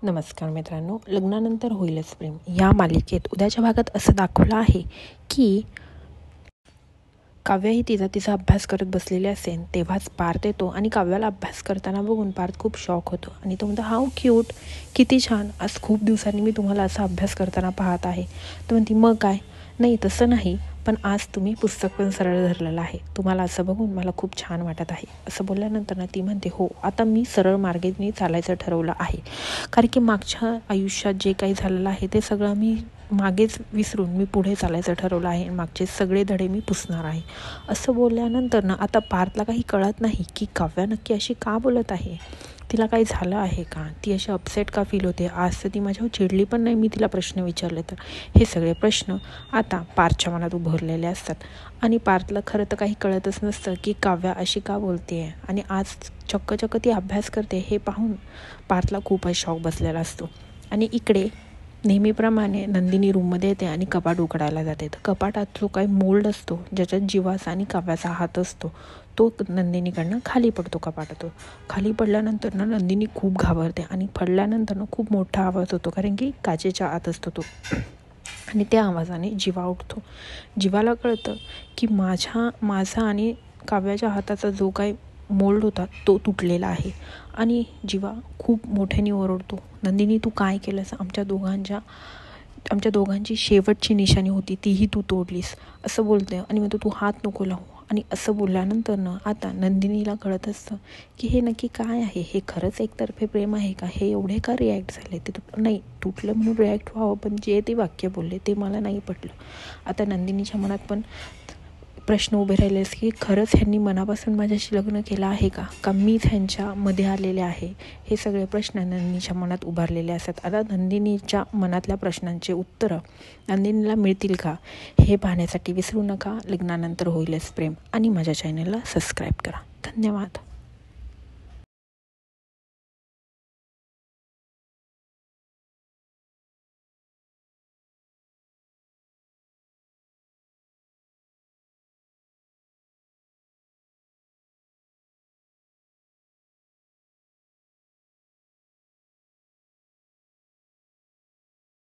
नमस्कार मित्रांनो, लग्नानंतर होईलच प्रेम या मालिकेत उद्याच्या भागात असं दाखवलं आहे की काव्या ही तिचा अभ्यास करत बसलेली असेल तेव्हाच पार्थ येतो आणि काव्याला अभ्यास करताना बघून पार्थ खूप शॉक होतो आणि तो म्हणतो, हाऊ क्यूट, किती छान, आज खूप दिवसांनी मी तुम्हाला असा अभ्यास करताना पाहत आहे. तर म्हणती, मग काय, नाही तसं नाही, पण आज तुम्ही पुस्तक पण सरळ धरलेलं आहे, तुम्हाला असं बघून मला खूप छान वाटत आहे. असं बोलल्यानंतर ना ती म्हणते, हो, आता मी सरळ मार्गाने चालायचं ठरवलं आहे, कारण की मागच्या आयुष्यात जे काही झालेलं आहे ते सगळं मी मागेच विसरून मी पुढे चालायचं ठरवलं आहे. मागचे सगळे धडे मी पुसणार आहे. असं बोलल्यानंतर ना आता पार्थला काही कळत नाही की काव्या नक्की अशी का बोलत आहे, तिला काही झालं आहे का, ती अशी अपसेट का फील होते. आज तर ती माझ्यावर चिडली पण नाही, मी तिला प्रश्न विचारले तर. हे सगळे प्रश्न आता पार्थच्या मनात उभरलेले असतात आणि पार्थला खरं तर काही कळतच नसतं की काव्या अशी का बोलते आहे. आणि आज चक्क ती अभ्यास करते हे पाहून पार्थला खूपच शॉक बसलेला असतो. आणि इकडे नेहमीप्रमाणे नंदिनी रूममध्ये येते आणि कपाट उघडायला जाते. तर कपाटात जो काही मोल्ड असतो ज्याच्यात जीवाचा आणि काव्याचा हात असतो तो नंदिनीकडनं खाली पडतो. कपाटातून खाली पडल्यानंतर ना नंदिनी खूप घाबरते आणि पडल्यानंतर ना खूप मोठा आवाज होतो, कारण की काचेच्या आत असतो तो. आणि त्या आवाजाने जीवा उठतो. जीवाला कळतं की माझा आणि काव्याच्या हाताचा जो काही मोल्ड होता तो तुटलेला आहे. आणि जीवा खूप मोठ्याने ओरडतो, नंदिनी तू काय केलंस, आमच्या दोघांची शेवटची निशाणी होती तीही तू तोडलीस, असं बोलते. आणि म्हणतो, तू हात नको लावू. आणि असं बोलल्यानंतर ना आता नंदिनीला कळत असतं की हे नक्की काय आहे, हे खरंच एकतर्फे प्रेम आहे का, हे एवढे का रिॲक्ट झाले. ते नाही, तुटलं म्हणून रिॲक्ट व्हावं, पण जे ते वाक्य बोलले ते मला नाही पटलं. आता नंदिनीच्या मनात पण प्रश्न उभे राहिले की खरंच ह्यांनी मनापासून माझ्याशी लग्न केलं आहे का मीच ह्यांच्यामध्ये आलेले आहे. हे सगळे प्रश्न नंदिनीच्या मनात उभारलेले असतात. आता नंदिनीच्या मनातल्या प्रश्नांचे उत्तरं नंदिनीला मिळतील का हे पाहण्यासाठी विसरू नका लग्नानंतर होईलच प्रेम आणि माझ्या चॅनलला सबस्क्राईब करा. धन्यवाद.